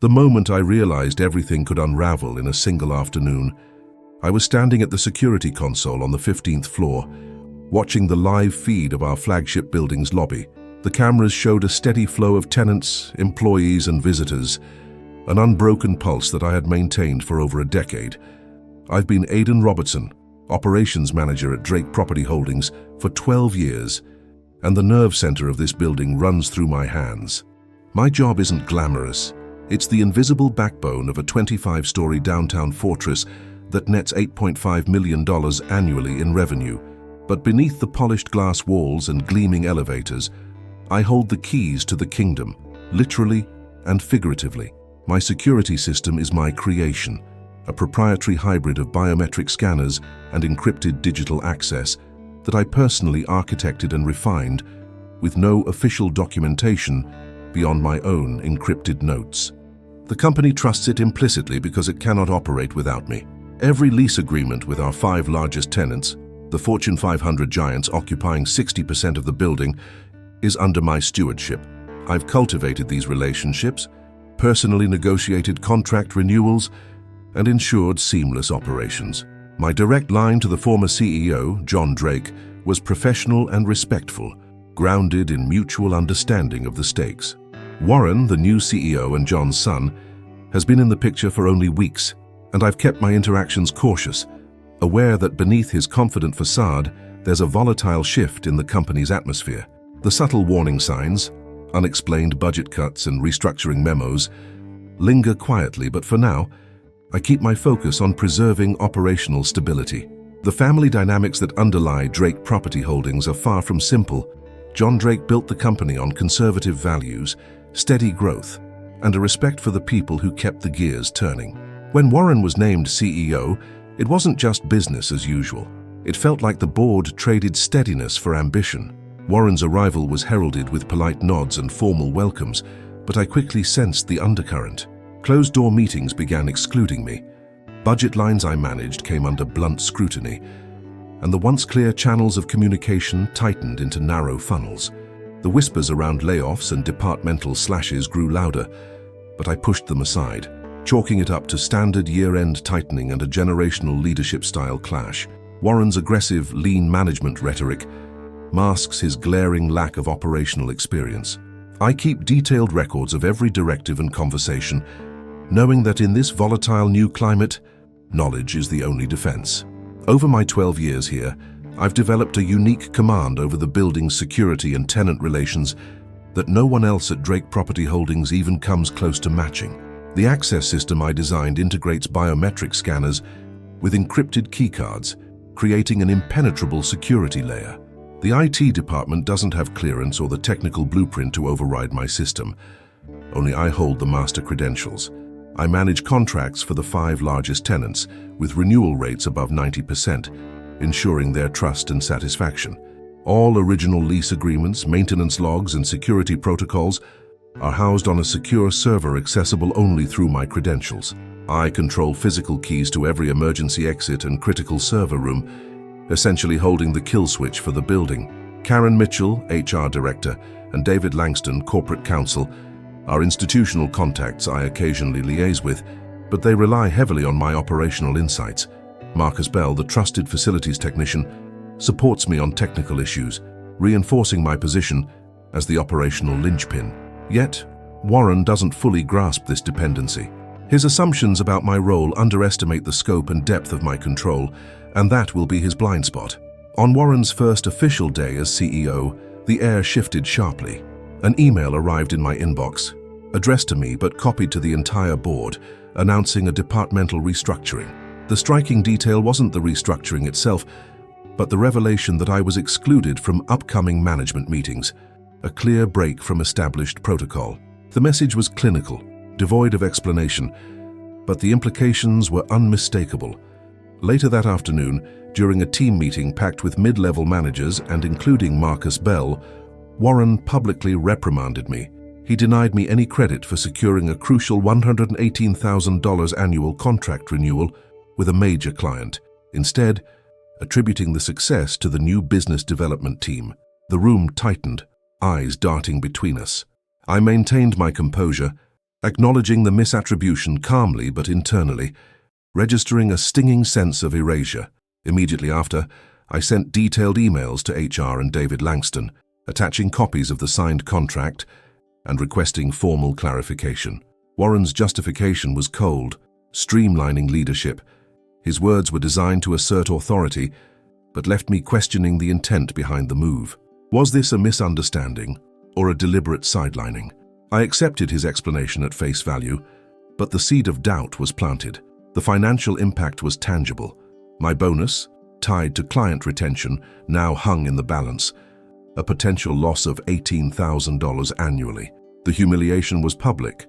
The moment I realized everything could unravel in a single afternoon, I was standing at the security console on the 15th floor, watching the live feed of our flagship building's lobby. The cameras showed a steady flow of tenants, employees, and visitors, an unbroken pulse that I had maintained for over a decade. I've been Aidan Robertson, operations manager at Drake Property Holdings, for 12 years, and the nerve center of this building runs through my hands. My job isn't glamorous. It's the invisible backbone of a 25-story downtown fortress that nets $8.5 million annually in revenue. But beneath the polished glass walls and gleaming elevators, I hold the keys to the kingdom, literally and figuratively. My security system is my creation, a proprietary hybrid of biometric scanners and encrypted digital access that I personally architected and refined with no official documentation beyond my own encrypted notes. The company trusts it implicitly because it cannot operate without me. Every lease agreement with our 5 largest tenants, the Fortune 500 giants occupying 60% of the building, is under my stewardship. I've cultivated these relationships, personally negotiated contract renewals, and ensured seamless operations. My direct line to the former CEO, John Drake, was professional and respectful, grounded in mutual understanding of the stakes. Warren, the new CEO and John's son, has been in the picture for only weeks, and I've kept my interactions cautious, aware that beneath his confident facade, there's a volatile shift in the company's atmosphere. The subtle warning signs, unexplained budget cuts and restructuring memos, linger quietly, but for now, I keep my focus on preserving operational stability. The family dynamics that underlie Drake Property Holdings are far from simple. John Drake built the company on conservative values, steady growth, and a respect for the people who kept the gears turning. When Warren was named CEO, it wasn't just business as usual. It felt like the board traded steadiness for ambition. Warren's arrival was heralded with polite nods and formal welcomes, but I quickly sensed the undercurrent. Closed-door meetings began excluding me. Budget lines I managed came under blunt scrutiny, and the once clear channels of communication tightened into narrow funnels. The whispers around layoffs and departmental slashes grew louder, but I pushed them aside, chalking it up to standard year-end tightening and a generational leadership-style clash. Warren's aggressive, lean management rhetoric masks his glaring lack of operational experience. I keep detailed records of every directive and conversation, knowing that in this volatile new climate, knowledge is the only defense. Over my 12 years here, I've developed a unique command over the building's security and tenant relations that no one else at Drake Property Holdings even comes close to matching. The access system I designed integrates biometric scanners with encrypted keycards, creating an impenetrable security layer. The IT department doesn't have clearance or the technical blueprint to override my system. Only I hold the master credentials. I manage contracts for the 5 largest tenants, with renewal rates above 90%, ensuring their trust and satisfaction. All original lease agreements, maintenance logs, and security protocols are housed on a secure server accessible only through my credentials. I control physical keys to every emergency exit and critical server room, essentially holding the kill switch for the building. Karen Mitchell, HR Director, and David Langston, Corporate Counsel, are institutional contacts I occasionally liaise with, but they rely heavily on my operational insights. Marcus Bell, the trusted facilities technician, supports me on technical issues, reinforcing my position as the operational linchpin. Yet, Warren doesn't fully grasp this dependency. His assumptions about my role underestimate the scope and depth of my control, and that will be his blind spot. On Warren's first official day as CEO, the air shifted sharply. An email arrived in my inbox, addressed to me but copied to the entire board, announcing a departmental restructuring. The striking detail wasn't the restructuring itself, but the revelation that I was excluded from upcoming management meetings, a clear break from established protocol. The message was clinical, devoid of explanation, but the implications were unmistakable. Later that afternoon, during a team meeting packed with mid-level managers and including Marcus Bell, Warren publicly reprimanded me. He denied me any credit for securing a crucial $118,000 annual contract renewal with a major client, instead attributing the success to the new business development team. The room tightened, eyes darting between us. I maintained my composure acknowledging the misattribution calmly but internally, registering a stinging sense of erasure. Immediately after, I sent detailed emails to HR and David Langston, attaching copies of the signed contract and requesting formal clarification. Warren's justification was cold, streamlining leadership. His words were designed to assert authority, but left me questioning the intent behind the move. Was this a misunderstanding or a deliberate sidelining? I accepted his explanation at face value, but the seed of doubt was planted. The financial impact was tangible. My bonus, tied to client retention, now hung in the balance, a potential loss of $18,000 annually. The humiliation was public,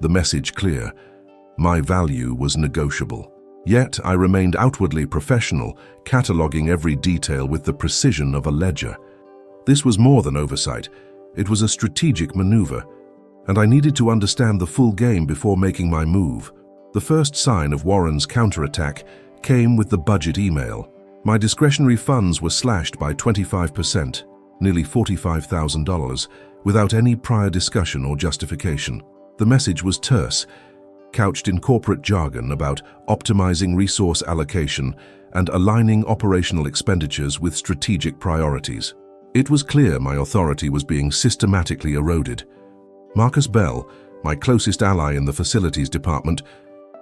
the message clear. My value was negotiable. Yet I remained outwardly professional, cataloging every detail with the precision of a ledger. This was more than oversight. It was a strategic maneuver, and I needed to understand the full game before making my move. The first sign of Warren's counterattack came with the budget email. My discretionary funds were slashed by 25%, nearly $45,000, without any prior discussion or justification. The message was terse, couched in corporate jargon about optimizing resource allocation and aligning operational expenditures with strategic priorities. It was clear my authority was being systematically eroded. Marcus Bell, my closest ally in the facilities department,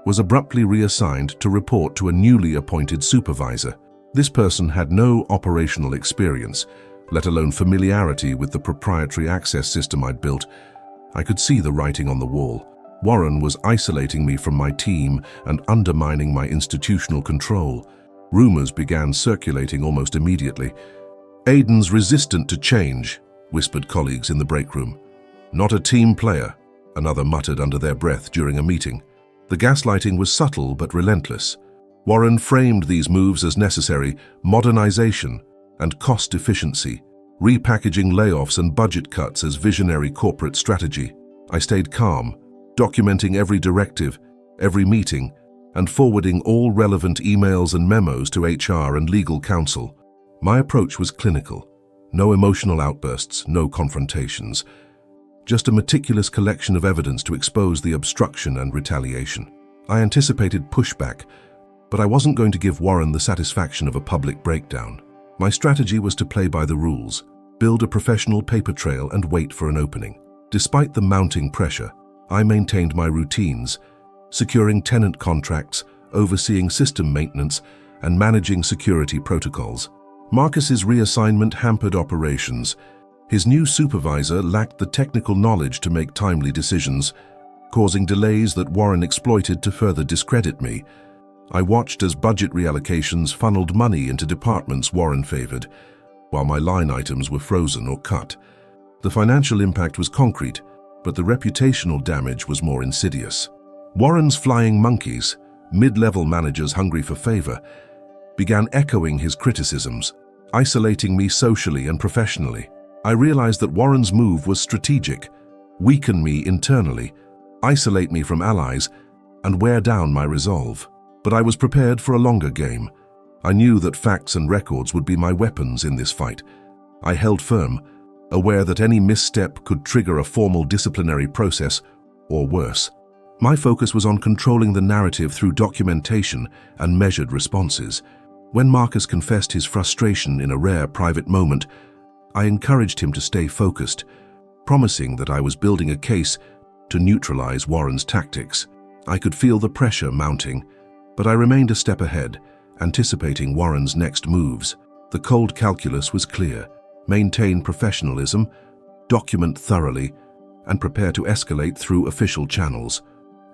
was abruptly reassigned to report to a newly appointed supervisor. This person had no operational experience, let alone familiarity with the proprietary access system I'd built. I could see the writing on the wall. Warren was isolating me from my team and undermining my institutional control. Rumors began circulating almost immediately. "Aiden's resistant to change," whispered colleagues in the break room. "Not a team player," another muttered under their breath during a meeting. The gaslighting was subtle but relentless. Warren framed these moves as necessary modernization and cost efficiency, repackaging layoffs and budget cuts as visionary corporate strategy. I stayed calm, documenting every directive, every meeting, and forwarding all relevant emails and memos to HR and legal counsel. My approach was clinical. No emotional outbursts, no confrontations. Just a meticulous collection of evidence to expose the obstruction and retaliation. I anticipated pushback, but I wasn't going to give Warren the satisfaction of a public breakdown. My strategy was to play by the rules, build a professional paper trail and wait for an opening. Despite the mounting pressure, I maintained my routines, securing tenant contracts, overseeing system maintenance, and managing security protocols. Marcus's reassignment hampered operations. His new supervisor lacked the technical knowledge to make timely decisions, causing delays that Warren exploited to further discredit me. I watched as budget reallocations funneled money into departments Warren favored, while my line items were frozen or cut. The financial impact was concrete, but the reputational damage was more insidious. Warren's flying monkeys, mid-level managers hungry for favor, began echoing his criticisms, isolating me socially and professionally. I realized that Warren's move was strategic: weaken me internally, isolate me from allies, and wear down my resolve. But I was prepared for a longer game. I knew that facts and records would be my weapons in this fight. I held firm, aware that any misstep could trigger a formal disciplinary process, or worse. My focus was on controlling the narrative through documentation and measured responses. When Marcus confessed his frustration in a rare private moment, I encouraged him to stay focused, promising that I was building a case to neutralize Warren's tactics. I could feel the pressure mounting, but I remained a step ahead, anticipating Warren's next moves. The cold calculus was clear: maintain professionalism, document thoroughly, and prepare to escalate through official channels.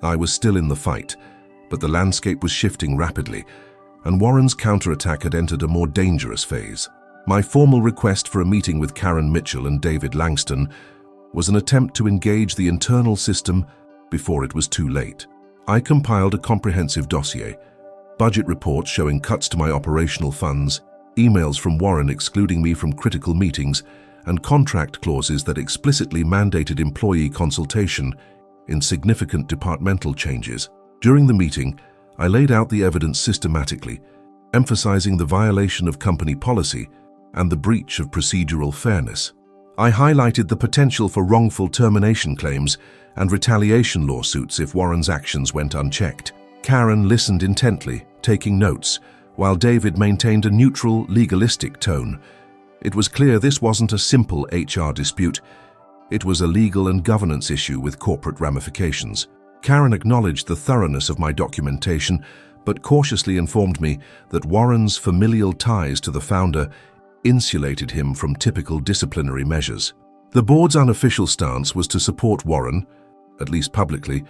I was still in the fight, but the landscape was shifting rapidly, and Warren's counterattack had entered a more dangerous phase. My formal request for a meeting with Karen Mitchell and David Langston was an attempt to engage the internal system before it was too late. I compiled a comprehensive dossier, budget reports showing cuts to my operational funds, emails from Warren excluding me from critical meetings, and contract clauses that explicitly mandated employee consultation in significant departmental changes. During the meeting, I laid out the evidence systematically, emphasizing the violation of company policy and the breach of procedural fairness. I highlighted the potential for wrongful termination claims and retaliation lawsuits if Warren's actions went unchecked. Karen listened intently, taking notes, while David maintained a neutral, legalistic tone. It was clear this wasn't a simple HR dispute. It was a legal and governance issue with corporate ramifications. Karen acknowledged the thoroughness of my documentation, but cautiously informed me that Warren's familial ties to the founder insulated him from typical disciplinary measures. The board's unofficial stance was to support Warren, at least publicly,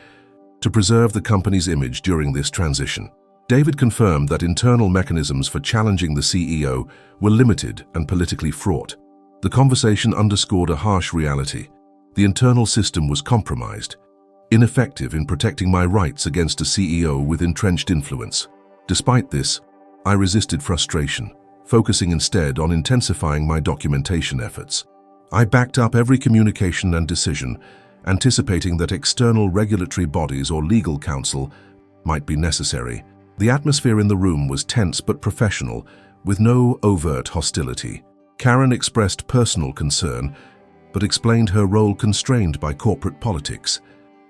to preserve the company's image during this transition. David confirmed that internal mechanisms for challenging the CEO were limited and politically fraught. The conversation underscored a harsh reality. The internal system was compromised, ineffective in protecting my rights against a CEO with entrenched influence. Despite this, I resisted frustration, focusing instead on intensifying my documentation efforts. I backed up every communication and decision, anticipating that external regulatory bodies or legal counsel might be necessary. The atmosphere in the room was tense but professional, with no overt hostility. Karen expressed personal concern, but explained her role constrained by corporate politics.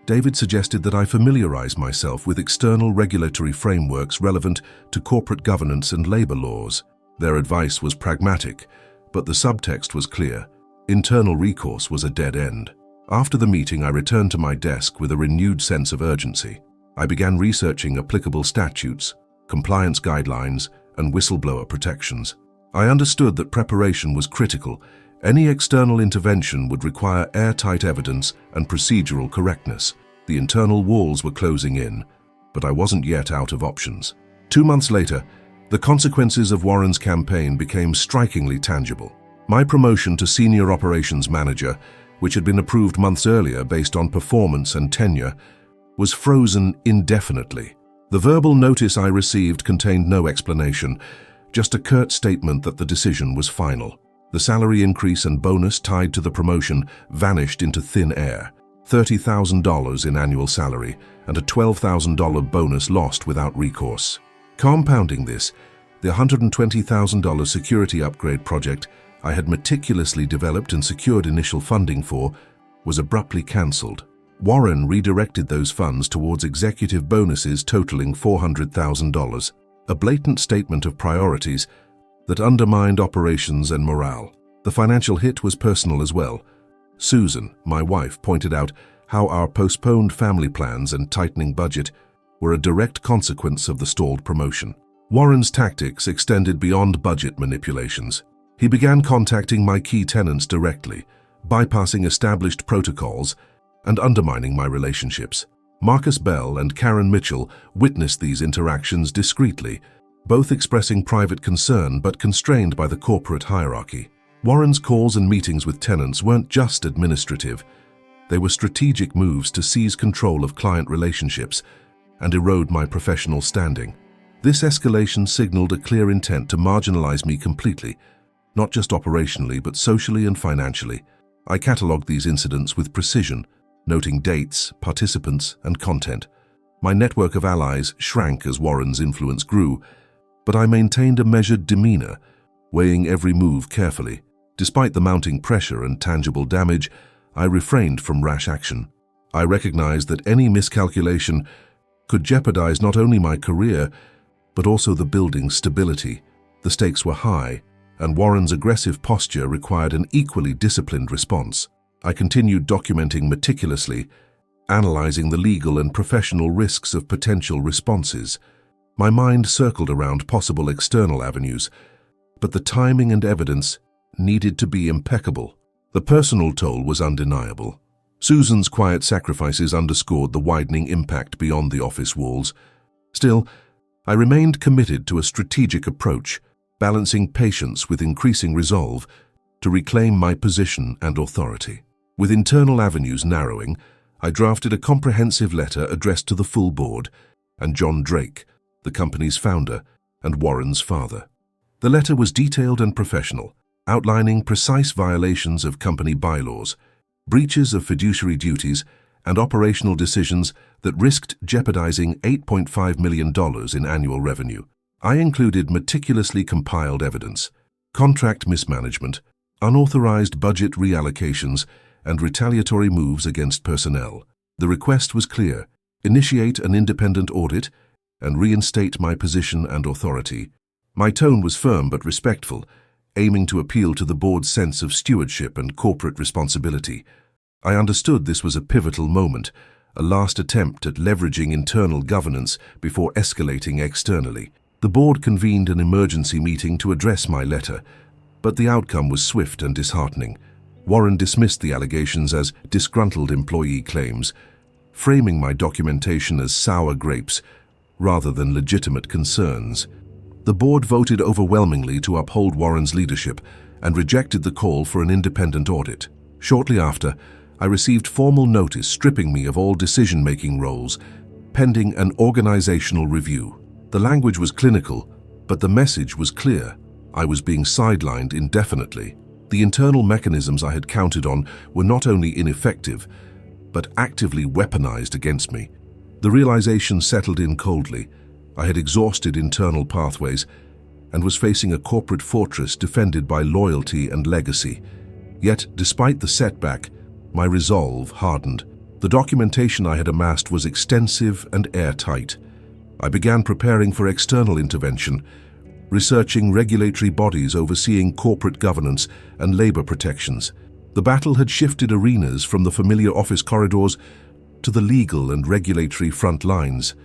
David suggested that I familiarize myself with external regulatory frameworks relevant to corporate governance and labor laws. Their advice was pragmatic, but the subtext was clear. Internal recourse was a dead end. After the meeting, I returned to my desk with a renewed sense of urgency. I began researching applicable statutes, compliance guidelines, and whistleblower protections. I understood that preparation was critical. Any external intervention would require airtight evidence and procedural correctness. The internal walls were closing in, but I wasn't yet out of options. 2 months later, the consequences of Warren's campaign became strikingly tangible. My promotion to senior operations manager, which had been approved months earlier based on performance and tenure, was frozen indefinitely. The verbal notice I received contained no explanation, just a curt statement that the decision was final. The salary increase and bonus tied to the promotion vanished into thin air. $30,000 in annual salary and a $12,000 bonus lost without recourse. Compounding this, the $120,000 security upgrade project I had meticulously developed and secured initial funding for was abruptly cancelled. Warren redirected those funds towards executive bonuses totaling $400,000, a blatant statement of priorities that undermined operations and morale. The financial hit was personal as well. Susan, my wife, pointed out how our postponed family plans and tightening budget were a direct consequence of the stalled promotion. Warren's tactics extended beyond budget manipulations. He began contacting my key tenants directly, bypassing established protocols and undermining my relationships. Marcus Bell and Karen Mitchell witnessed these interactions discreetly, both expressing private concern but constrained by the corporate hierarchy. Warren's calls and meetings with tenants weren't just administrative. They were strategic moves to seize control of client relationships and erode my professional standing. This escalation signaled a clear intent to marginalize me completely, not just operationally but socially and financially. I catalogued these incidents with precision, noting dates, participants, and content. My network of allies shrank as Warren's influence grew, but I maintained a measured demeanor, weighing every move carefully. Despite the mounting pressure and tangible damage, I refrained from rash action. I recognized that any miscalculation could jeopardize not only my career, but also the building's stability. The stakes were high, and Warren's aggressive posture required an equally disciplined response. I continued documenting meticulously, analyzing the legal and professional risks of potential responses. My mind circled around possible external avenues, but the timing and evidence needed to be impeccable. The personal toll was undeniable. Susan's quiet sacrifices underscored the widening impact beyond the office walls. Still, I remained committed to a strategic approach, balancing patience with increasing resolve to reclaim my position and authority. With internal avenues narrowing, I drafted a comprehensive letter addressed to the full board and John Drake, the company's founder and Warren's father. The letter was detailed and professional, outlining precise violations of company bylaws, breaches of fiduciary duties, and operational decisions that risked jeopardizing $8.5 million in annual revenue. I included meticulously compiled evidence, contract mismanagement, unauthorized budget reallocations, and retaliatory moves against personnel. The request was clear: initiate an independent audit and reinstate my position and authority. My tone was firm but respectful, aiming to appeal to the board's sense of stewardship and corporate responsibility. I understood this was a pivotal moment, a last attempt at leveraging internal governance before escalating externally. The board convened an emergency meeting to address my letter, but the outcome was swift and disheartening. Warren dismissed the allegations as disgruntled employee claims, framing my documentation as sour grapes rather than legitimate concerns. The board voted overwhelmingly to uphold Warren's leadership and rejected the call for an independent audit. Shortly after, I received formal notice stripping me of all decision-making roles, pending an organizational review. The language was clinical, but the message was clear. I was being sidelined indefinitely. The internal mechanisms I had counted on were not only ineffective, but actively weaponized against me. The realization settled in coldly. I had exhausted internal pathways and was facing a corporate fortress defended by loyalty and legacy. Yet, despite the setback, my resolve hardened. The documentation I had amassed was extensive and airtight. I began preparing for external intervention, researching regulatory bodies overseeing corporate governance and labor protections. The battle had shifted arenas from the familiar office corridors to the legal and regulatory front lines.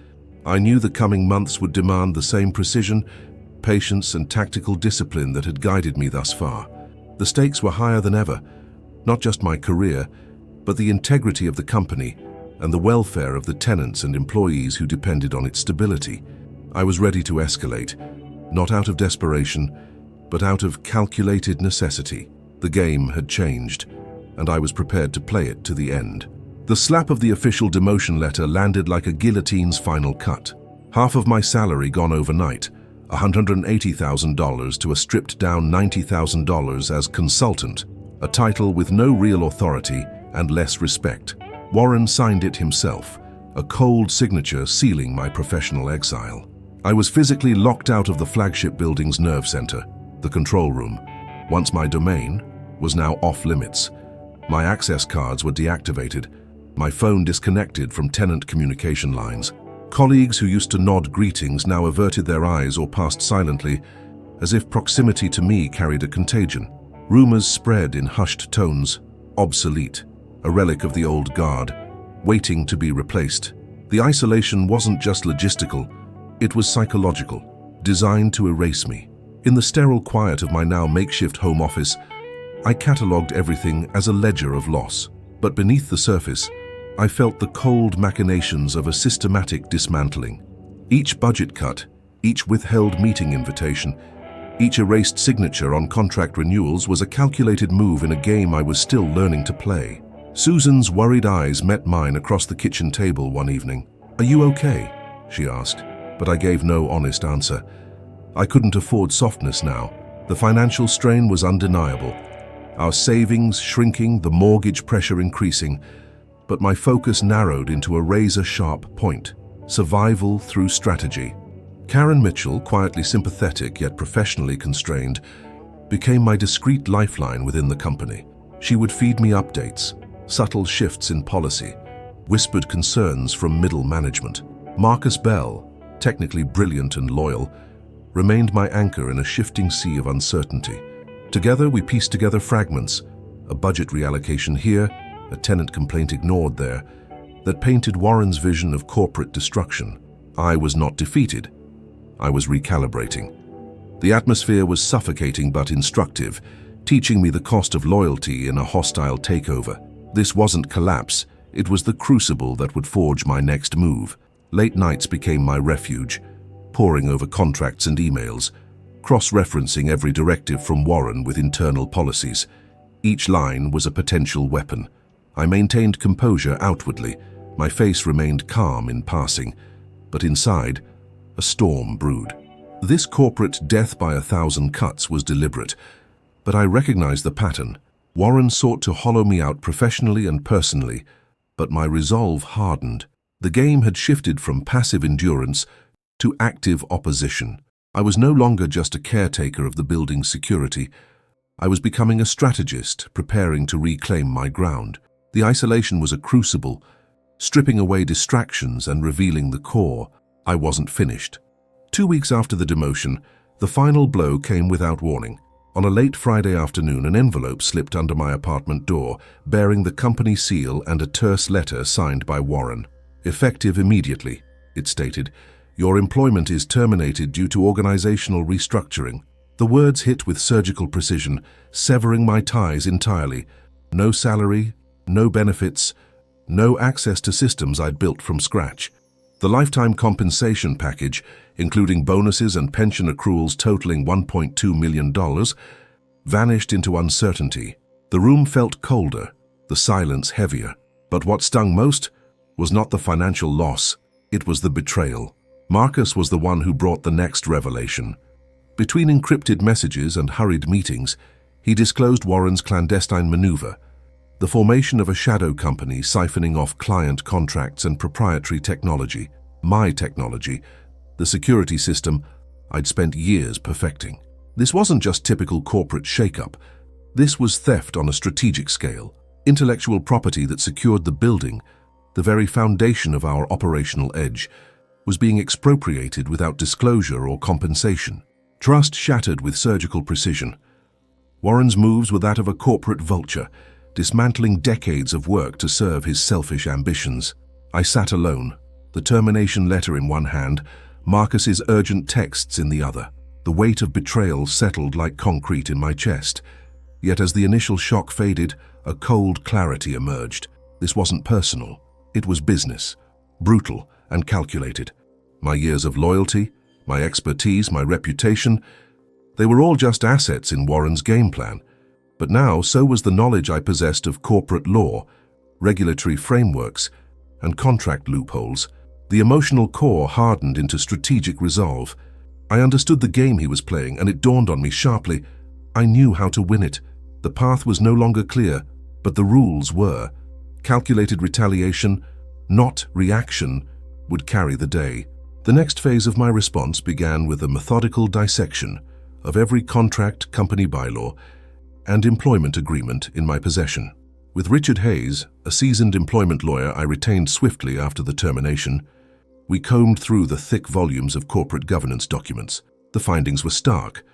I knew the coming months would demand the same precision, patience, and tactical discipline that had guided me thus far. The stakes were higher than ever, not just my career, but the integrity of the company and the welfare of the tenants and employees who depended on its stability. I was ready to escalate, not out of desperation, but out of calculated necessity. The game had changed, and I was prepared to play it to the end. The slap of the official demotion letter landed like a guillotine's final cut. Half of my salary gone overnight, $180,000 to a stripped-down $90,000 as consultant, a title with no real authority and less respect. Warren signed it himself, a cold signature sealing my professional exile. I was physically locked out of the flagship building's nerve center, the control room. Once my domain was now off-limits. My access cards were deactivated, my phone disconnected from tenant communication lines. Colleagues who used to nod greetings now averted their eyes or passed silently, as if proximity to me carried a contagion. Rumors spread in hushed tones, obsolete, a relic of the old guard, waiting to be replaced. The isolation wasn't just logistical, it was psychological, designed to erase me. In the sterile quiet of my now makeshift home office, I catalogued everything as a ledger of loss. But beneath the surface, I felt the cold machinations of a systematic dismantling. Each budget cut, each withheld meeting invitation, each erased signature on contract renewals was a calculated move in a game I was still learning to play. Susan's worried eyes met mine across the kitchen table one evening. "Are you okay?" she asked, but I gave no honest answer. I couldn't afford softness now. The financial strain was undeniable. Our savings shrinking, the mortgage pressure increasing, but my focus narrowed into a razor-sharp point: survival through strategy. Karen Mitchell, quietly sympathetic yet professionally constrained, became my discreet lifeline within the company. She would feed me updates, subtle shifts in policy, whispered concerns from middle management. Marcus Bell, technically brilliant and loyal, remained my anchor in a shifting sea of uncertainty. Together we pieced together fragments, a budget reallocation here, a tenant complaint ignored there, that painted Warren's vision of corporate destruction. I was not defeated. I was recalibrating. The atmosphere was suffocating but instructive, teaching me the cost of loyalty in a hostile takeover. This wasn't collapse, it was the crucible that would forge my next move. Late nights became my refuge, poring over contracts and emails, cross-referencing every directive from Warren with internal policies. Each line was a potential weapon. I maintained composure outwardly. My face remained calm in passing, but inside, a storm brewed. This corporate death by 1,000 cuts was deliberate, but I recognized the pattern. Warren sought to hollow me out professionally and personally, but my resolve hardened. The game had shifted from passive endurance to active opposition. I was no longer just a caretaker of the building's security. I was becoming a strategist, preparing to reclaim my ground. The isolation was a crucible, stripping away distractions and revealing the core. I wasn't finished. 2 weeks after the demotion, the final blow came without warning. On a late Friday afternoon, an envelope slipped under my apartment door, bearing the company seal and a terse letter signed by Warren. "Effective immediately," it stated. "Your employment is terminated due to organizational restructuring." The words hit with surgical precision, severing my ties entirely. No salary, no benefits, no access to systems I'd built from scratch. The lifetime compensation package, including bonuses and pension accruals totaling $1.2 million, vanished into uncertainty. The room felt colder, the silence heavier. But what stung most was not the financial loss, it was the betrayal. Marcus was the one who brought the next revelation. Between encrypted messages and hurried meetings, he disclosed Warren's clandestine maneuver, the formation of a shadow company siphoning off client contracts and proprietary technology, my technology, the security system I'd spent years perfecting. This wasn't just typical corporate shakeup. This was theft on a strategic scale, intellectual property that secured the building, the very foundation of our operational edge, was being expropriated without disclosure or compensation. Trust shattered with surgical precision. Warren's moves were that of a corporate vulture, dismantling decades of work to serve his selfish ambitions. I sat alone, the termination letter in one hand, Marcus's urgent texts in the other. The weight of betrayal settled like concrete in my chest. Yet as the initial shock faded, a cold clarity emerged. This wasn't personal. It was business, brutal and calculated. My years of loyalty, my expertise, my reputation, they were all just assets in Warren's game plan. But now, so was the knowledge I possessed of corporate law, regulatory frameworks, and contract loopholes. The emotional core hardened into strategic resolve. I understood the game he was playing, and it dawned on me sharply. I knew how to win it. The path was no longer clear, but the rules were. Calculated retaliation, not reaction, would carry the day. The next phase of my response began with a methodical dissection of every contract, company bylaw, and employment agreement in my possession. With Richard Hayes, a seasoned employment lawyer I retained swiftly after the termination, we combed through the thick volumes of corporate governance documents. The findings were stark.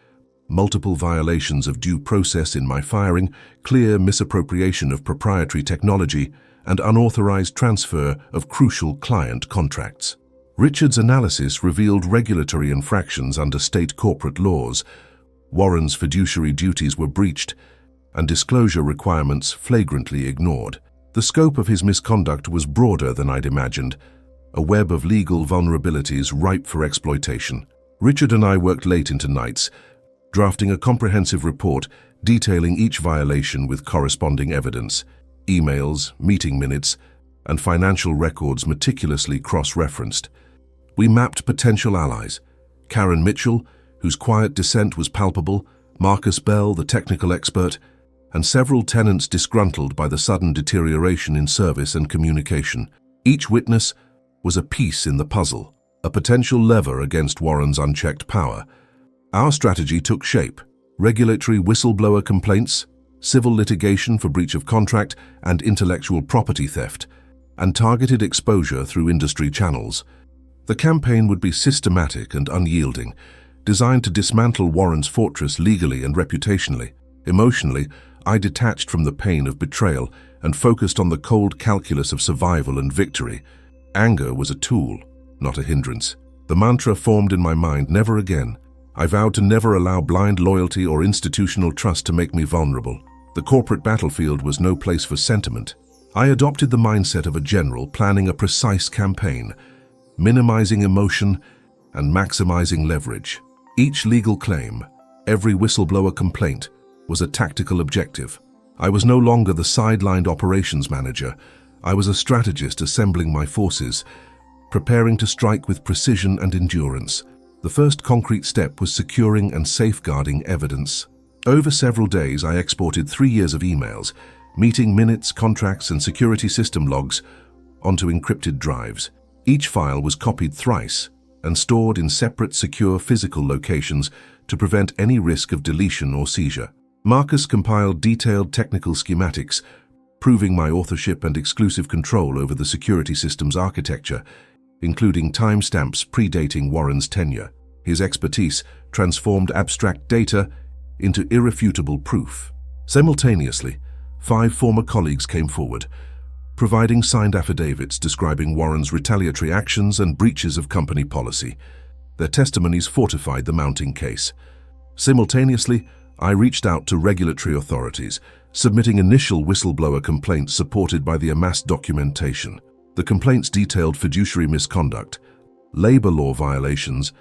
Multiple violations of due process in my firing, clear misappropriation of proprietary technology, and unauthorized transfer of crucial client contracts. Richard's analysis revealed regulatory infractions under state corporate laws. Warren's fiduciary duties were breached, and disclosure requirements flagrantly ignored. The scope of his misconduct was broader than I'd imagined, a web of legal vulnerabilities ripe for exploitation. Richard and I worked late into nights, drafting a comprehensive report detailing each violation with corresponding evidence, emails, meeting minutes, and financial records meticulously cross-referenced. We mapped potential allies: Karen Mitchell, whose quiet dissent was palpable, Marcus Bell, the technical expert, and several tenants disgruntled by the sudden deterioration in service and communication. Each witness was a piece in the puzzle, a potential lever against Warren's unchecked power. Our strategy took shape: regulatory whistleblower complaints, civil litigation for breach of contract and intellectual property theft, and targeted exposure through industry channels. The campaign would be systematic and unyielding, designed to dismantle Warren's fortress legally and reputationally. Emotionally, I detached from the pain of betrayal and focused on the cold calculus of survival and victory. Anger was a tool, not a hindrance. The mantra formed in my mind: never again. I vowed to never allow blind loyalty or institutional trust to make me vulnerable. The corporate battlefield was no place for sentiment. I adopted the mindset of a general planning a precise campaign, minimizing emotion and maximizing leverage. Each legal claim, every whistleblower complaint, was a tactical objective. I was no longer the sidelined operations manager. I was a strategist assembling my forces, preparing to strike with precision and endurance. The first concrete step was securing and safeguarding evidence. Over several days, I exported 3 years of emails, meeting minutes, contracts, and security system logs onto encrypted drives. Each file was copied thrice and stored in separate, secure physical locations to prevent any risk of deletion or seizure. Marcus compiled detailed technical schematics, proving my authorship and exclusive control over the security system's architecture, including timestamps predating Warren's tenure. His expertise transformed abstract data into irrefutable proof. Simultaneously, 5 former colleagues came forward, providing signed affidavits describing Warren's retaliatory actions and breaches of company policy. Their testimonies fortified the mounting case. Simultaneously, I reached out to regulatory authorities, submitting initial whistleblower complaints supported by the amassed documentation. The complaints detailed fiduciary misconduct, labor law violations,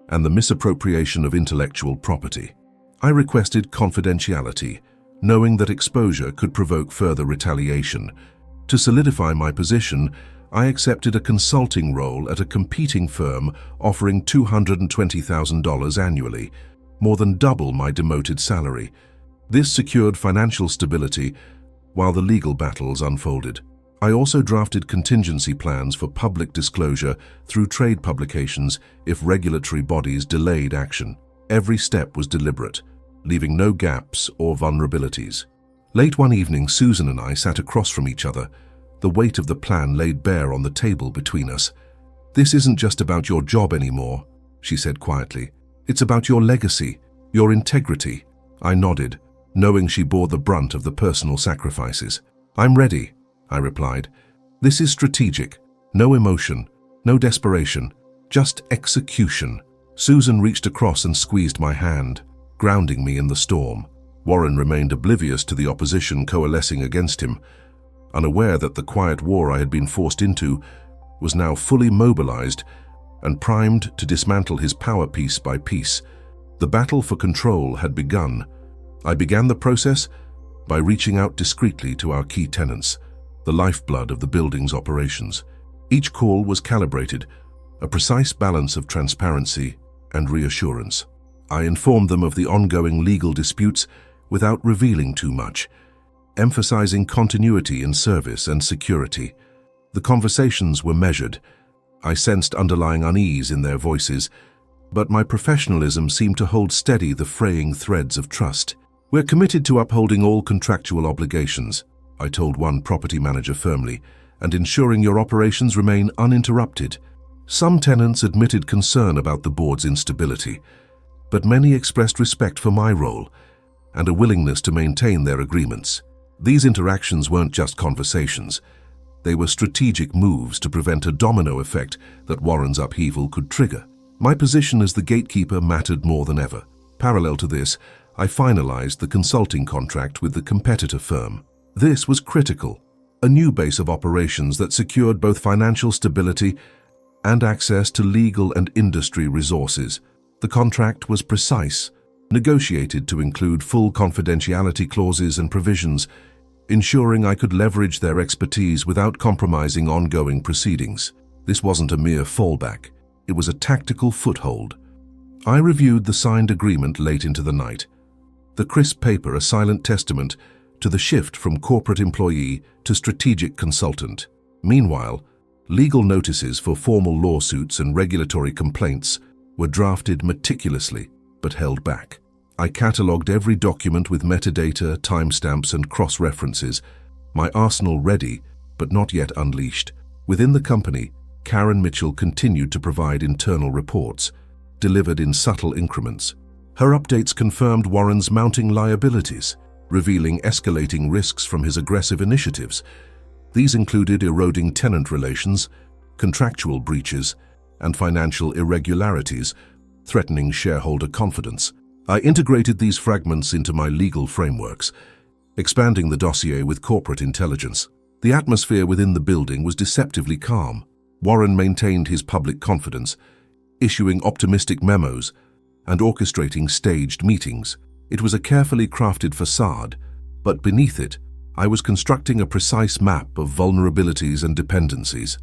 and the misappropriation of intellectual property. I requested confidentiality, knowing that exposure could provoke further retaliation. To solidify my position, I accepted a consulting role at a competing firm offering $220,000 annually, more than double my demoted salary. This secured financial stability while the legal battles unfolded. I also drafted contingency plans for public disclosure through trade publications if regulatory bodies delayed action. Every step was deliberate, leaving no gaps or vulnerabilities. Late one evening, Susan and I sat across from each other, the weight of the plan laid bare on the table between us. "This isn't just about your job anymore," she said quietly. "It's about your legacy, your integrity." I nodded, knowing she bore the brunt of the personal sacrifices. "I'm ready," I replied. "This is strategic. No emotion, no desperation, just execution." Susan reached across and squeezed my hand, grounding me in the storm. Warren remained oblivious to the opposition coalescing against him, unaware that the quiet war I had been forced into was now fully mobilized and primed to dismantle his power piece by piece. The battle for control had begun. I began the process by reaching out discreetly to our key tenants, the lifeblood of the building's operations. Each call was calibrated, a precise balance of transparency and reassurance. I informed them of the ongoing legal disputes without revealing too much, emphasizing continuity in service and security. The conversations were measured. I sensed underlying unease in their voices, but my professionalism seemed to hold steady the fraying threads of trust. "We're committed to upholding all contractual obligations," I told one property manager firmly, "and ensuring your operations remain uninterrupted." Some tenants admitted concern about the board's instability, but many expressed respect for my role and a willingness to maintain their agreements. These interactions weren't just conversations. They were strategic moves to prevent a domino effect that Warren's upheaval could trigger. My position as the gatekeeper mattered more than ever. Parallel to this, I finalized the consulting contract with the competitor firm. This was critical, a new base of operations that secured both financial stability and access to legal and industry resources. The contract was precise, negotiated to include full confidentiality clauses and provisions, ensuring I could leverage their expertise without compromising ongoing proceedings. This wasn't a mere fallback. It was a tactical foothold. I reviewed the signed agreement late into the night, the crisp paper a silent testament to the shift from corporate employee to strategic consultant. Meanwhile, legal notices for formal lawsuits and regulatory complaints were drafted meticulously but held back. I catalogued every document with metadata, timestamps, and cross-references, my arsenal ready but not yet unleashed. Within the company, Karen Mitchell continued to provide internal reports, delivered in subtle increments. Her updates confirmed Warren's mounting liabilities, revealing escalating risks from his aggressive initiatives. These included eroding tenant relations, contractual breaches, and financial irregularities, threatening shareholder confidence. I integrated these fragments into my legal frameworks, expanding the dossier with corporate intelligence. The atmosphere within the building was deceptively calm. Warren maintained his public confidence, issuing optimistic memos and orchestrating staged meetings. It was a carefully crafted facade, but beneath it, I was constructing a precise map of vulnerabilities and dependencies.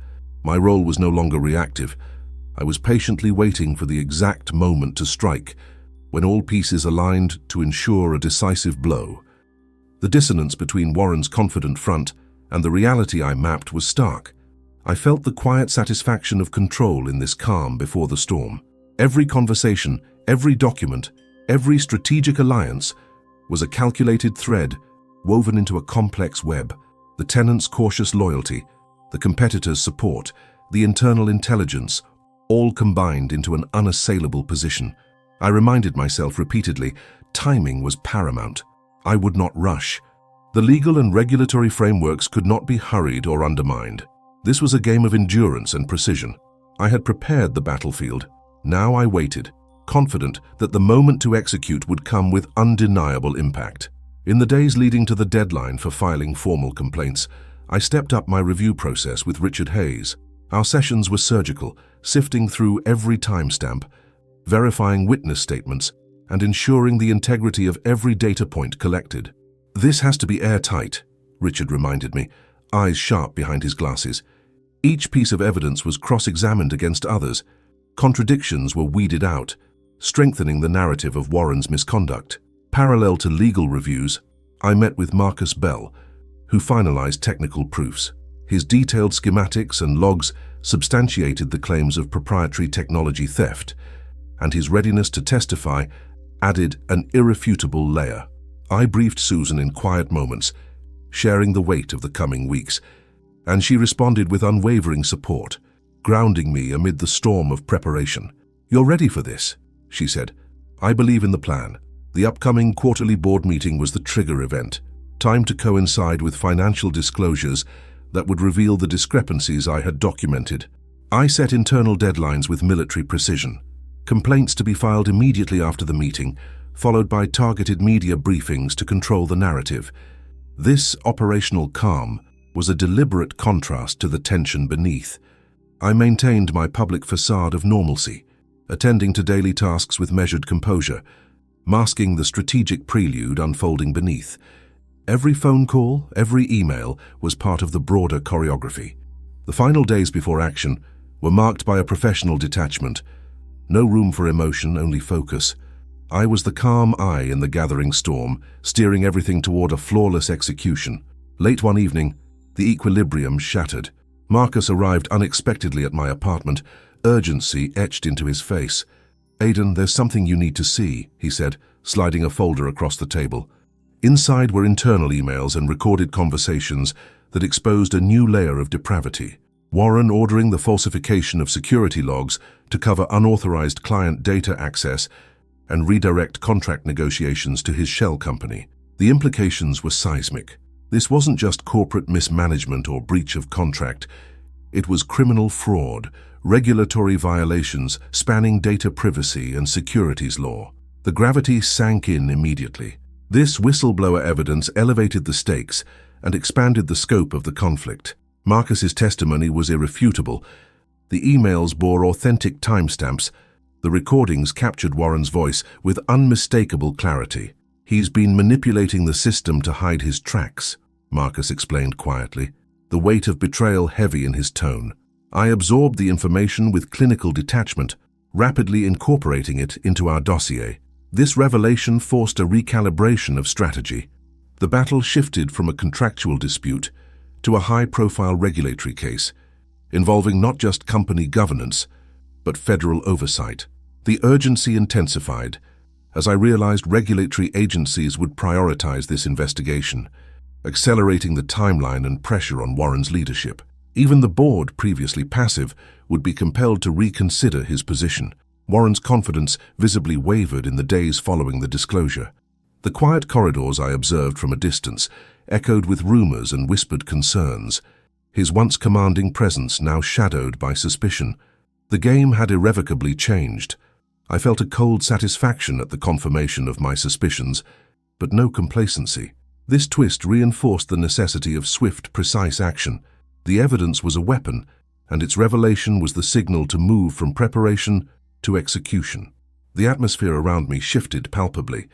My role was no longer reactive. I was patiently waiting for the exact moment to strike, when all pieces aligned to ensure a decisive blow. The dissonance between Warren's confident front and the reality I mapped was stark. I felt the quiet satisfaction of control in this calm before the storm. Every conversation, every document, every strategic alliance was a calculated thread woven into a complex web. The tenant's cautious loyalty, the competitor's support, the internal intelligence, all combined into an unassailable position. I reminded myself repeatedly, timing was paramount. I would not rush. The legal and regulatory frameworks could not be hurried or undermined. This was a game of endurance and precision. I had prepared the battlefield. Now I waited, confident that the moment to execute would come with undeniable impact. In the days leading to the deadline for filing formal complaints, I stepped up my review process with Richard Hayes. Our sessions were surgical, sifting through every timestamp, verifying witness statements, and ensuring the integrity of every data point collected. "This has to be airtight," Richard reminded me, eyes sharp behind his glasses. Each piece of evidence was cross-examined against others. Contradictions were weeded out, strengthening the narrative of Warren's misconduct. Parallel to legal reviews, I met with Marcus Bell, who finalized technical proofs. His detailed schematics and logs substantiated the claims of proprietary technology theft, and his readiness to testify added an irrefutable layer. I briefed Susan in quiet moments, sharing the weight of the coming weeks, and she responded with unwavering support, grounding me amid the storm of preparation. "You're ready for this," she said. "I believe in the plan." The upcoming quarterly board meeting was the trigger event, timed to coincide with financial disclosures that would reveal the discrepancies I had documented. I set internal deadlines with military precision. Complaints to be filed immediately after the meeting, followed by targeted media briefings to control the narrative. This operational calm was a deliberate contrast to the tension beneath. I maintained my public facade of normalcy, attending to daily tasks with measured composure, masking the strategic prelude unfolding beneath. Every phone call, every email was part of the broader choreography. The final days before action were marked by a professional detachment. No room for emotion, only focus. I was the calm eye in the gathering storm, steering everything toward a flawless execution. Late one evening, the equilibrium shattered. Marcus arrived unexpectedly at my apartment, urgency etched into his face. "Aidan, there's something you need to see," he said, sliding a folder across the table. Inside were internal emails and recorded conversations that exposed a new layer of depravity. Warren ordering the falsification of security logs to cover unauthorized client data access and redirect contract negotiations to his shell company. The implications were seismic. This wasn't just corporate mismanagement or breach of contract. It was criminal fraud, regulatory violations spanning data privacy and securities law. The gravity sank in immediately. This whistleblower evidence elevated the stakes and expanded the scope of the conflict. Marcus's testimony was irrefutable. The emails bore authentic timestamps. The recordings captured Warren's voice with unmistakable clarity. "He's been manipulating the system to hide his tracks," Marcus explained quietly, the weight of betrayal heavy in his tone. I absorbed the information with clinical detachment, rapidly incorporating it into our dossier. This revelation forced a recalibration of strategy. The battle shifted from a contractual dispute to a high-profile regulatory case, involving not just company governance, but federal oversight. The urgency intensified as I realized regulatory agencies would prioritize this investigation, accelerating the timeline and pressure on Warren's leadership. Even the board, previously passive, would be compelled to reconsider his position. Warren's confidence visibly wavered in the days following the disclosure. The quiet corridors I observed from a distance echoed with rumors and whispered concerns, his once commanding presence now shadowed by suspicion. The game had irrevocably changed. I felt a cold satisfaction at the confirmation of my suspicions, but no complacency. This twist reinforced the necessity of swift, precise action. The evidence was a weapon, and its revelation was the signal to move from preparation to execution. The atmosphere around me shifted palpably.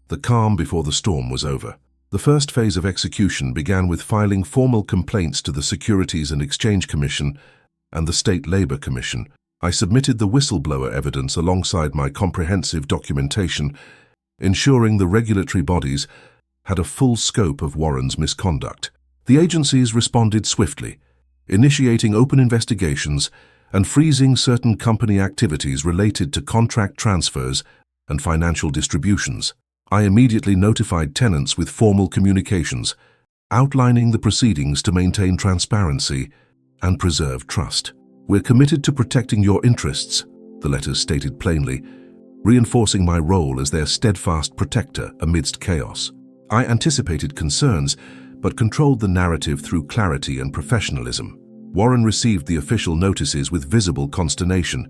The calm before the storm was over. The first phase of execution began with filing formal complaints to the Securities and Exchange Commission and the State Labor Commission. I submitted the whistleblower evidence alongside my comprehensive documentation, ensuring the regulatory bodies had a full scope of Warren's misconduct. The agencies responded swiftly, initiating open investigations and freezing certain company activities related to contract transfers and financial distributions. I immediately notified tenants with formal communications, outlining the proceedings to maintain transparency and preserve trust. "We're committed to protecting your interests," the letters stated plainly, reinforcing my role as their steadfast protector amidst chaos. I anticipated concerns, but controlled the narrative through clarity and professionalism. Warren received the official notices with visible consternation.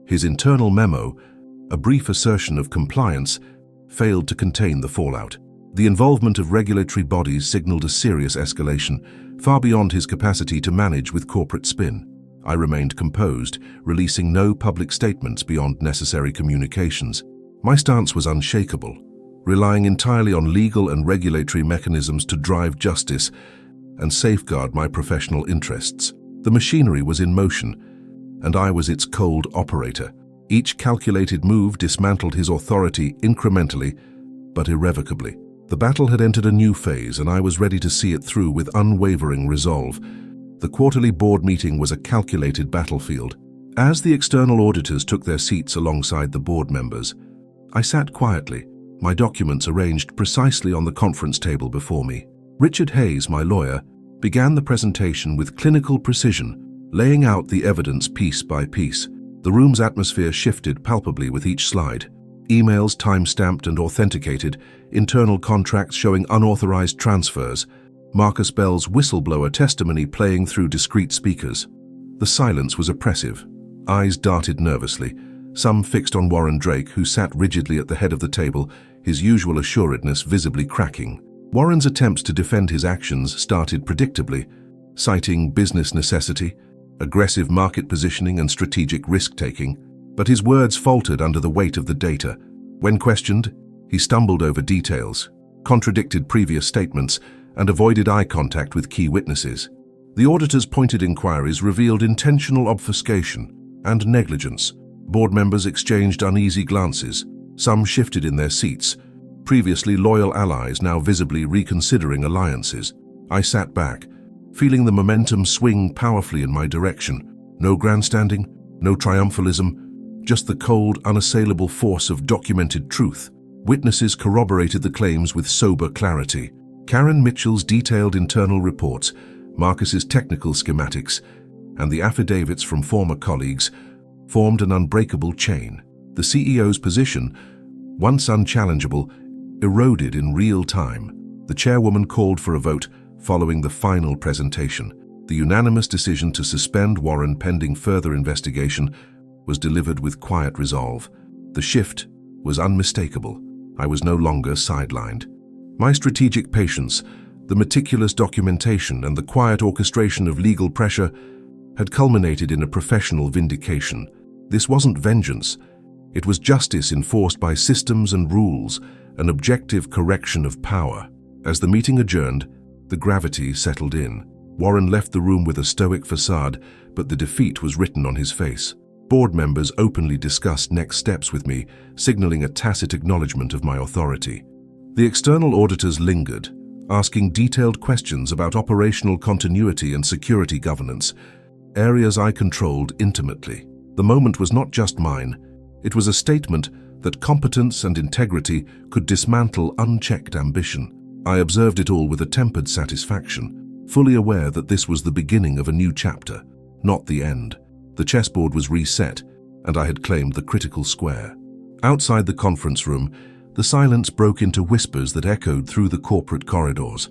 His internal memo, a brief assertion of compliance, failed to contain the fallout. The involvement of regulatory bodies signaled a serious escalation, far beyond his capacity to manage with corporate spin. I remained composed, releasing no public statements beyond necessary communications. My stance was unshakable, relying entirely on legal and regulatory mechanisms to drive justice and safeguard my professional interests. The machinery was in motion, and I was its cold operator. Each calculated move dismantled his authority incrementally, but irrevocably. The battle had entered a new phase, and I was ready to see it through with unwavering resolve. The quarterly board meeting was a calculated battlefield. As the external auditors took their seats alongside the board members, I sat quietly, my documents arranged precisely on the conference table before me. Richard Hayes, my lawyer, began the presentation with clinical precision, laying out the evidence piece by piece. The room's atmosphere shifted palpably with each slide. Emails time-stamped and authenticated, internal contracts showing unauthorized transfers, Marcus Bell's whistleblower testimony playing through discreet speakers. The silence was oppressive. Eyes darted nervously, some fixed on Warren Drake, who sat rigidly at the head of the table, his usual assuredness visibly cracking. Warren's attempts to defend his actions started predictably, citing business necessity, aggressive market positioning and strategic risk-taking, but his words faltered under the weight of the data. When questioned, he stumbled over details, contradicted previous statements, and avoided eye contact with key witnesses. The auditor's pointed inquiries revealed intentional obfuscation and negligence. Board members exchanged uneasy glances. Some shifted in their seats, previously loyal allies now visibly reconsidering alliances. I sat back, feeling the momentum swing powerfully in my direction. No grandstanding, no triumphalism, just the cold, unassailable force of documented truth. Witnesses corroborated the claims with sober clarity. Karen Mitchell's detailed internal reports, Marcus's technical schematics, and the affidavits from former colleagues formed an unbreakable chain. The CEO's position, once unchallengeable, eroded in real time. The chairwoman called for a vote following the final presentation. The unanimous decision to suspend Warren pending further investigation was delivered with quiet resolve. The shift was unmistakable. I was no longer sidelined. My strategic patience, the meticulous documentation, and the quiet orchestration of legal pressure had culminated in a professional vindication. This wasn't vengeance. It was justice enforced by systems and rules, an objective correction of power. As the meeting adjourned, the gravity settled in. Warren left the room with a stoic facade, but the defeat was written on his face. Board members openly discussed next steps with me, signaling a tacit acknowledgement of my authority. The external auditors lingered, asking detailed questions about operational continuity and security governance, areas I controlled intimately. The moment was not just mine. It was a statement that competence and integrity could dismantle unchecked ambition. I observed it all with a tempered satisfaction, fully aware that this was the beginning of a new chapter, not the end. The chessboard was reset, and I had claimed the critical square. Outside the conference room, the silence broke into whispers that echoed through the corporate corridors.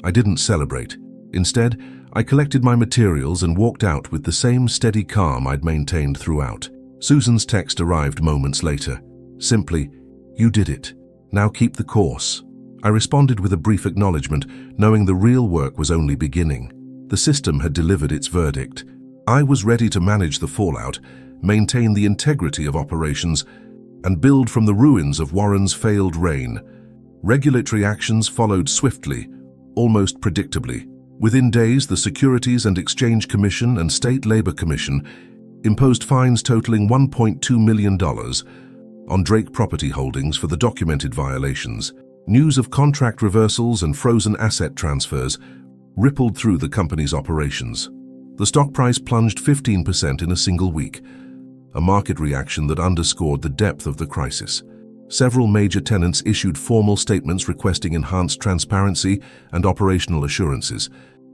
I didn't celebrate. Instead, I collected my materials and walked out with the same steady calm I'd maintained throughout. Susan's text arrived moments later. Simply, "You did it. Now keep the course." I responded with a brief acknowledgement, knowing the real work was only beginning. The system had delivered its verdict. I was ready to manage the fallout, maintain the integrity of operations, and build from the ruins of Warren's failed reign. Regulatory actions followed swiftly, almost predictably. Within days, the Securities and Exchange Commission and State Labor Commission imposed fines totaling $1.2 million on Drake Property Holdings for the documented violations. News of contract reversals and frozen asset transfers rippled through the company's operations. The stock price plunged 15% in a single week, a market reaction that underscored the depth of the crisis. Several major tenants issued formal statements requesting enhanced transparency and operational assurances.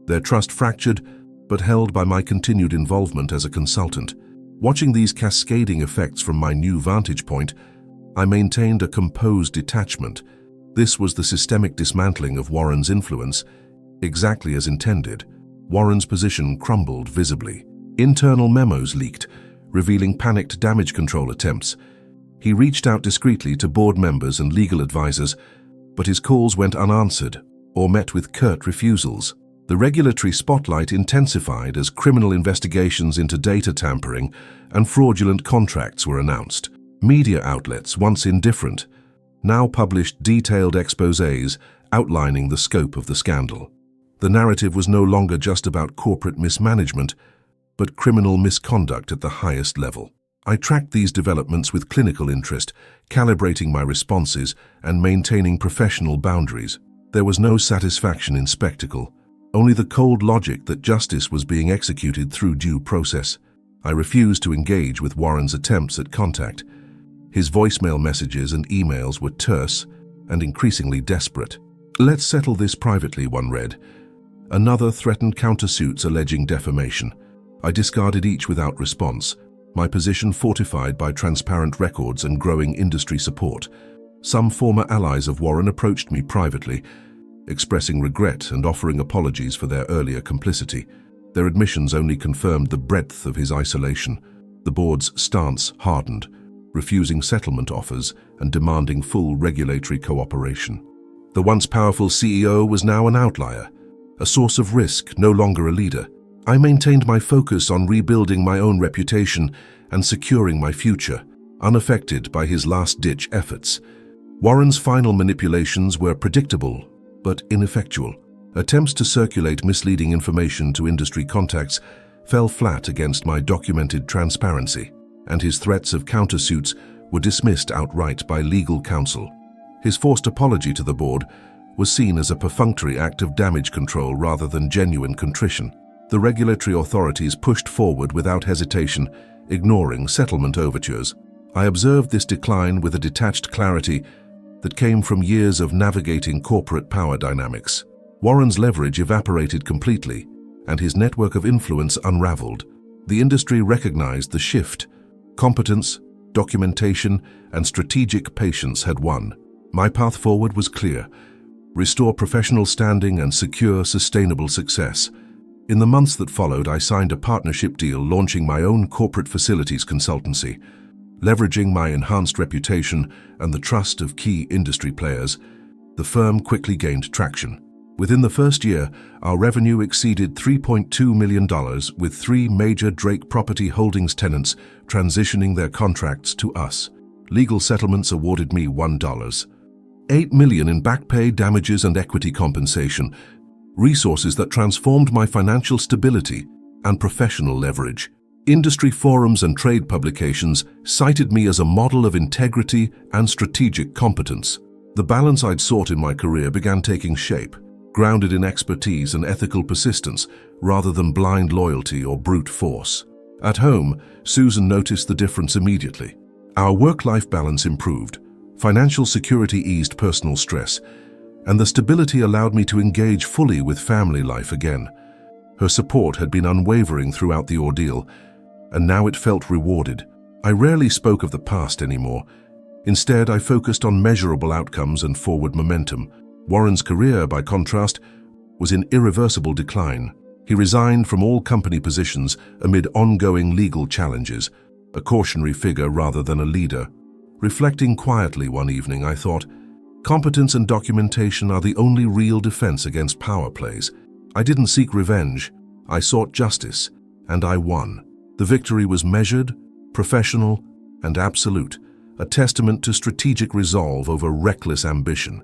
Their trust fractured, but held by my continued involvement as a consultant. Watching these cascading effects from my new vantage point, I maintained a composed detachment. This was the systemic dismantling of Warren's influence, exactly as intended. Warren's position crumbled visibly. Internal memos leaked, revealing panicked damage control attempts. He reached out discreetly to board members and legal advisors, but his calls went unanswered or met with curt refusals. The regulatory spotlight intensified as criminal investigations into data tampering and fraudulent contracts were announced. Media outlets, once indifferent, now published detailed exposés outlining the scope of the scandal. The narrative was no longer just about corporate mismanagement, but criminal misconduct at the highest level. I tracked these developments with clinical interest, calibrating my responses and maintaining professional boundaries. There was no satisfaction in spectacle, only the cold logic that justice was being executed through due process. I refused to engage with Warren's attempts at contact. His voicemail messages and emails were terse and increasingly desperate. "Let's settle this privately," one read. Another threatened countersuits alleging defamation. I discarded each without response, my position fortified by transparent records and growing industry support. Some former allies of Warren approached me privately, expressing regret and offering apologies for their earlier complicity. Their admissions only confirmed the breadth of his isolation. The board's stance hardened, refusing settlement offers and demanding full regulatory cooperation. The once powerful CEO was now an outlier, a source of risk, no longer a leader. I maintained my focus on rebuilding my own reputation and securing my future, unaffected by his last-ditch efforts. Warren's final manipulations were predictable but ineffectual. Attempts to circulate misleading information to industry contacts fell flat against my documented transparency, and his threats of countersuits were dismissed outright by legal counsel. His forced apology to the board was seen as a perfunctory act of damage control rather than genuine contrition. The regulatory authorities pushed forward without hesitation, ignoring settlement overtures. I observed this decline with a detached clarity that came from years of navigating corporate power dynamics. Warren's leverage evaporated completely, and his network of influence unraveled. The industry recognized the shift. Competence, documentation, and strategic patience had won. My path forward was clear: restore professional standing and secure sustainable success. In the months that followed, I signed a partnership deal launching my own corporate facilities consultancy. Leveraging my enhanced reputation and the trust of key industry players, the firm quickly gained traction. Within the first year, our revenue exceeded $3.2 million, with 3 major Drake Property Holdings tenants transitioning their contracts to us. Legal settlements awarded me $1.8 million in back pay, damages, and equity compensation, resources that transformed my financial stability and professional leverage. Industry forums and trade publications cited me as a model of integrity and strategic competence. The balance I'd sought in my career began taking shape, grounded in expertise and ethical persistence rather than blind loyalty or brute force. At home, Susan noticed the difference immediately. Our work-life balance improved, financial security eased personal stress, and the stability allowed me to engage fully with family life again. Her support had been unwavering throughout the ordeal, and now it felt rewarded. I rarely spoke of the past anymore. Instead, I focused on measurable outcomes and forward momentum. Warren's career, by contrast, was in irreversible decline. He resigned from all company positions amid ongoing legal challenges, a cautionary figure rather than a leader. Reflecting quietly one evening, I thought, competence and documentation are the only real defense against power plays. I didn't seek revenge. I sought justice, and I won. The victory was measured, professional, and absolute, a testament to strategic resolve over reckless ambition.